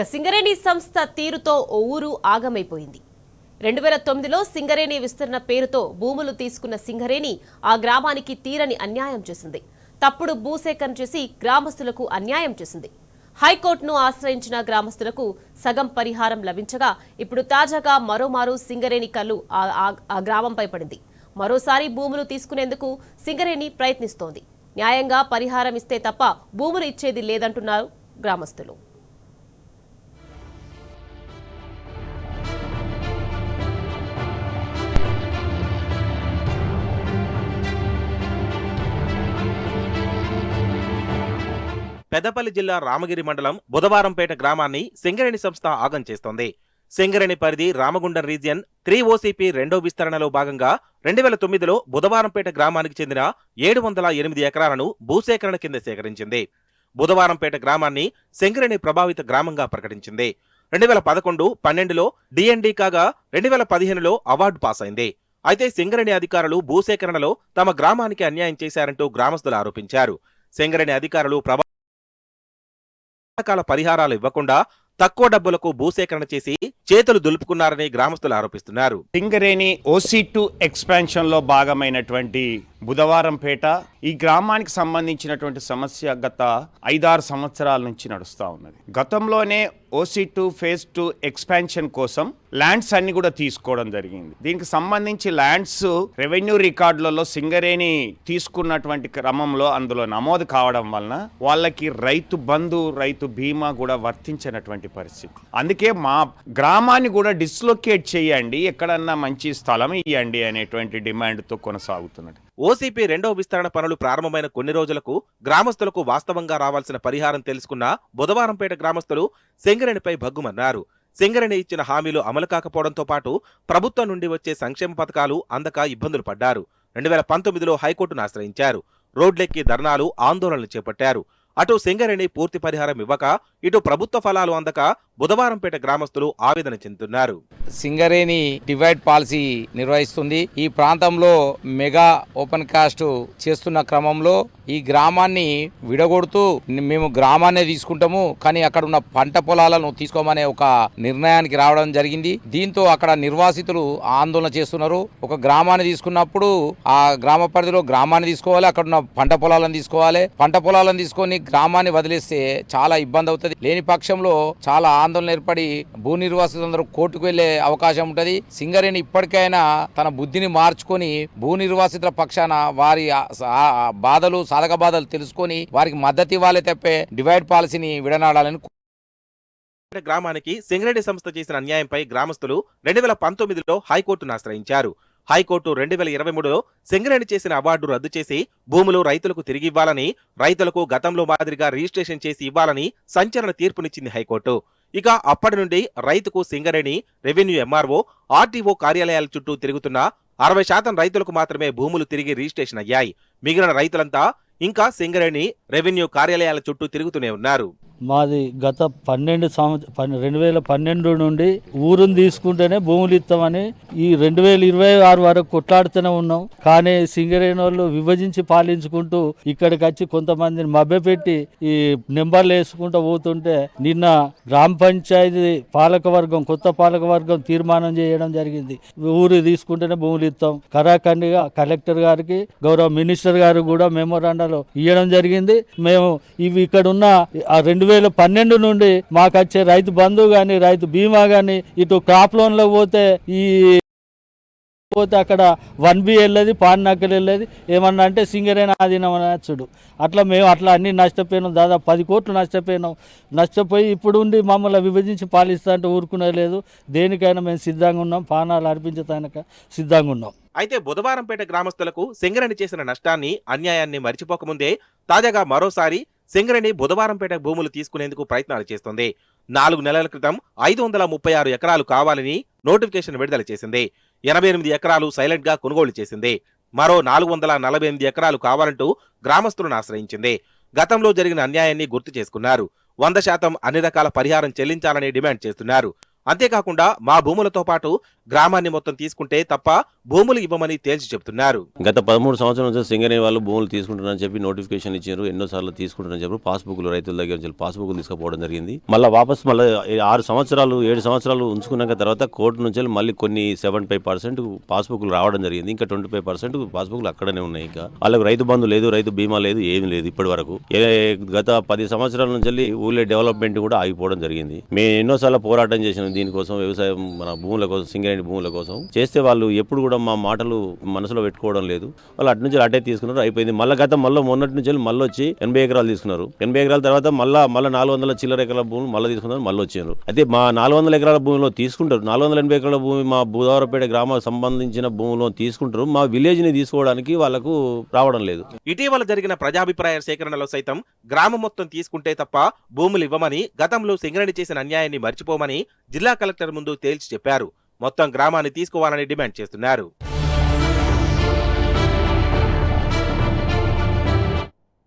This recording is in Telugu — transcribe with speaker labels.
Speaker 1: సింగరేణి సంస్థ తీరుతో ఓ ఊరు ఆగమైపోయింది. 2009లో సింగరేణి విస్తరణ పేరుతో భూములు తీసుకున్న సింగరేణి ఆ గ్రామానికి తీరని అన్యాయం చేసింది. తప్పుడు భూసేకరణ చేసి గ్రామస్తులకు అన్యాయం చేసింది. హైకోర్టును ఆశ్రయించిన గ్రామస్తులకు సగం పరిహారం లభించగా ఇప్పుడు తాజాగా మరోమారు సింగరేణి కల్లు ఆ గ్రామంపై పడింది. మరోసారి భూములు తీసుకునేందుకు సింగరేణి ప్రయత్నిస్తోంది. న్యాయంగా పరిహారం ఇస్తే తప్ప భూములు ఇచ్చేది లేదంటున్నారు గ్రామస్తులు.
Speaker 2: పెద్దపల్లి జిల్లా రామగిరి మండలం బుధవారంపేట గ్రామాన్ని సింగరేణి సంస్థ ఆగం చేస్తోంది. సింగరేణి పరిధి రామగుండం రీజియన్ 3 ఓసీపీ రెండో విస్తరణలో భాగంగా 2009లో బుధవారంపేట గ్రామానికి చెందిన 708 ఎకరాలను భూసేకరణ కింద సేకరించింది. బుధవారంపేట గ్రామాన్ని సింగరేణి ప్రభావిత గ్రామంగా ప్రకటించింది. 2011-12లో డిఎన్డి కాగా 2015లో అవార్డు పాస్ అయింది. అయితే సింగరేణి అధికారులు భూసేకరణలో తమ గ్రామానికి అన్యాయం చేశారంటూ గ్రామస్తులు ఆరోపించారు. సింగరేణి అధికారులు రకాల పరిహారాలు ఇవ్వకుండా తక్కువ డబ్బులకు భూసేకరణ చేసి చేతులు దులుపుకున్నారని గ్రామస్తులు ఆరోపిస్తున్నారు.
Speaker 3: సింగరేణి OC2 ఎక్స్పాన్షన్ లో భాగమైనటువంటి బుధవారంపేట ఈ గ్రామానికి సంబంధించినటువంటి సమస్య గత 5-6 సంవత్సరాల నుంచి నడుస్తూ ఉన్నది. గతంలోనే OC2 ఫేజ్ 2 ఎక్స్పాన్షన్ కోసం ల్యాండ్స్ అన్ని కూడా తీసుకోవడం జరిగింది. దీనికి సంబంధించి ల్యాండ్స్ రెవెన్యూ రికార్డులలో సింగరేణి తీసుకున్నటువంటి క్రమంలో అందులో నమోదు కావడం వలన వాళ్ళకి రైతు బంధు రైతు బీమా కూడా వర్తించినటువంటి పరిస్థితి. అందుకే మా గ్రామాన్ని కూడా డిస్లొకేట్ చేయండి, ఎక్కడన్నా మంచి స్థలం ఇవ్వండి అనేటువంటి డిమాండ్తో కొనసాగుతున్నది.
Speaker 2: ఓసీపీ రెండో విస్తరణ పనులు ప్రారంభమైన కొన్ని రోజులకు గ్రామస్తులకు వాస్తవంగా రావాల్సిన పరిహారం తెలుసుకున్న బుధవారంపేట గ్రామస్తులు సింగరేణిపై భగ్గుమన్నారు. సింగరేణి ఇచ్చిన హామీలు అమలు కాకపోవడంతో పాటు ప్రభుత్వం నుండి వచ్చే సంక్షేమ పథకాలు అందక ఇబ్బందులు పడ్డారు. 2019లో హైకోర్టును ఆశ్రయించారు. రోడ్లెక్కి ధర్నాలు, ఆందోళనలు చేపట్టారు. అటు సింగరేణి పూర్తి పరిహారం ఇవ్వక, ఇటు ప్రభుత్వ ఫలాలు అందక బుధవారంపేట గ్రామస్తులు ఆవేదన చెందుతున్నారు.
Speaker 4: సింగరేణి డివైడ్ పాలసీ నిర్వహిస్తుంది. ఈ ప్రాంతంలో మెగా ఓపెన్ కాస్ట్ చేస్తున్న క్రమంలో ఈ గ్రామాన్ని విడగొడుతూ మేము గ్రామాన్నే తీసుకుంటాము, కానీ అక్కడ ఉన్న పంట పొలాలను తీసుకోమనే ఒక నిర్ణయానికి రావడం జరిగింది. దీంతో అక్కడ నిర్వాసితులు ఆందోళన చేస్తున్నారు. ఒక గ్రామాన్ని తీసుకున్నప్పుడు ఆ గ్రామ పరిధిలో గ్రామాన్ని తీసుకోవాలి, అక్కడ ఉన్న పంట పొలాలను తీసుకోవాలి. పంట పొలాలను తీసుకొని గ్రామాన్ని వదిలేస్తే చాలా ఇబ్బంది అవుతుంది. లేని పక్షంలో చాలా ఆందోళన ఏర్పడి భూ నిర్వాసితులందరూ కోర్టుకు వెళ్లే అవకాశం ఉంటది. సింగరేణి ఇప్పటికైనా తన బుద్ధిని మార్చుకొని భూ నిర్వాసితుల పక్షాన వారి బాధలు సాధక బాధలు తెలుసుకొని వారికి మద్దతు ఇవ్వాలి తప్పే డివైడ్ పాలసీని విడనాడాలని.
Speaker 2: గ్రామానికి సింగరేణి సంస్థ చేసిన అన్యాయంపై గ్రామస్తులు 2019లో హైకోర్టును ఆశ్రయించారు. హైకోర్టు 2023లో సింగరేణి చేసిన అవార్డు రద్దు చేసి భూములు రైతులకు తిరిగి ఇవ్వాలని, రైతులకు గతంలో మాదిరిగా రిజిస్ట్రేషన్ చేసి ఇవ్వాలని సంచలన తీర్పునిచ్చింది హైకోర్టు. ఇక అప్పటి నుండి రైతుకు సింగరేణి, రెవెన్యూ MRO, RTO కార్యాలయాల చుట్టూ తిరుగుతున్న 60% రైతులకు మాత్రమే భూములు తిరిగి రిజిస్ట్రేషన్ అయ్యాయి. మిగిలిన రైతులంతా ఇంకా సింగరేణి, రెవెన్యూ కార్యాలయాల చుట్టూ తిరుగుతూనే ఉన్నారు.
Speaker 5: మాది గత 2012 నుండి ఊరుని తీసుకుంటేనే భూములు ఇస్తామని ఈ 2026 వరకు కొట్లాడుతూనే ఉన్నాం. కానీ సింగరేణి వాళ్ళు విభజించి పాలించుకుంటూ ఇక్కడికి వచ్చి కొంతమందిని మభ్యపెట్టి ఈ నెంబర్లు వేసుకుంటూ పోతుంటే నిన్న గ్రామ పంచాయతీ పాలకవర్గం, కొత్త పాలకవర్గం తీర్మానం చేయడం జరిగింది. ఊరు తీసుకుంటేనే భూములు ఇస్తాం. కరాఖండిగా కలెక్టర్ గారికి, గౌరవ మినిస్టర్ గారు కూడా మెమోరాండాలో ఇవ్వడం జరిగింది. మేము ఇవి ఇక్కడ ఉన్న 2012 నుండి మాకు వచ్చే రైతు బంధు కానీ, రైతు బీమా కానీ, ఇటు క్రాప్ లోన్లో పోతే అక్కడ 1B వెళ్ళేది, పాడినక్కలు వెళ్ళేది. ఏమన్నా అంటే సింగరేణి ఆధీనం అనొచ్చుడు. అట్లా మేము అన్ని నష్టపోయినాం. దాదాపు 10 కోట్లు నష్టపోయినాం. నష్టపోయి ఇప్పుడు ఉండి మమ్మల్ని విభజించి పాలిస్తా అంటే ఊరుకునే లేదు. దేనికైనా మేము సిద్ధంగా ఉన్నాం, పానాలు అర్పించడానికి సిద్ధంగా ఉన్నాం.
Speaker 2: అయితే బుధవారంపేట గ్రామస్తులకు సింగరేణి చేసిన నష్టాన్ని, అన్యాయాన్ని మరిచిపోకముందే తాజాగా మరోసారి సింగరేణి బుధవారంపేట భూములు తీసుకునేందుకు ప్రయత్నాలు చేస్తోంది. 4 నెలల క్రితం 536 ఎకరాలు కావాలని నోటిఫికేషన్ విడుదల చేసింది. 88 ఎకరాలు సైలెంట్ గా కొనుగోలు చేసింది. మరో 448 ఎకరాలు కావాలంటూ గ్రామస్తులను ఆశ్రయించింది. గతంలో జరిగిన అన్యాయాన్ని గుర్తు చేసుకున్నారు. 100% అన్ని రకాల పరిహారం చెల్లించాలని డిమాండ్ చేస్తున్నారు. అంతేకాకుండా మా భూములతో పాటు గ్రామాన్ని మొత్తం తీసుకుంటే తప్ప భూములు ఇవ్వమని తేల్చి చెబుతున్నారు.
Speaker 6: గత 13 సంవత్సరాల నుంచి సింగరేణి వాళ్ళు భూములు తీసుకుంటున్నారని చెప్పి నోటిఫికేషన్ ఇచ్చారు. ఎన్నోసార్లు తీసుకుంటున్నారని చెప్పి పాస్బుక్లు రైతుల దగ్గర నుంచి పాస్బుక్లు తీసుకుపోవడం జరిగింది. మళ్ళీ వాపస్ 6 సంవత్సరాలు 7 సంవత్సరాలు ఉంచుకున్నాక తర్వాత కోర్టు నుంచి మళ్ళీ కొన్ని 75% పాస్బుక్లు రావడం జరిగింది. ఇంకా 25% పాస్బుక్లు అక్కడనే ఉన్నాయి. ఇంకా వాళ్ళకి రైతు బంధు లేదు, రైతు బీమా లేదు, ఏమీ లేదు ఇప్పటి వరకు. గత 10 సంవత్సరాల నుంచి ఊళ్ళో డెవలప్మెంట్ కూడా ఆగిపోవడం జరిగింది. మేము ఎన్నోసార్లు పోరాటం చేసినాం దీనికోసం, వ్యవసాయం మన భూముల కోసం, సింగరేణి భూముల కోసం చేస్తే వాళ్ళు ఎప్పుడు కూడా మా మాటలు మనసులో పెట్టుకోవడం లేదు. వాళ్ళు అటు నుంచి అటే తీసుకున్నారు, అయిపోయింది. మళ్ళీ మొన్నటి నుంచి మళ్ళీ వచ్చి 80 ఎకరాలు తీసుకున్నారు. 80 ఎకరాల తర్వాత మళ్ళీ 400 చిల్లర ఎకరాల భూములు మళ్ళీ తీసుకున్నారు, మళ్ళీ వచ్చారు. అయితే మా 400 ఎకరాల భూమిలో తీసుకుంటారు, 480 ఎకరాల భూమి మా బుధవారపేట గ్రామానికి సంబంధించిన భూమిలో తీసుకుంటారు. మా విలేజ్ ని తీసుకోవడానికి వాళ్ళకు రావడం లేదు.
Speaker 2: ఇటీవల జరిగిన ప్రజాభిప్రాయ సేకరణలో సైతం గ్రామం మొత్తం తీసుకుంటే తప్ప భూములు ఇవ్వమని, గతంలో సింగరేణి చేసిన అన్యాయాన్ని మర్చిపోమని జిల్లా కలెక్టర్ ముందు తేల్చి చెప్పారు. మొత్తం గ్రామాన్ని తీసుకోవాలని డిమాండ్ చేస్తున్నారు.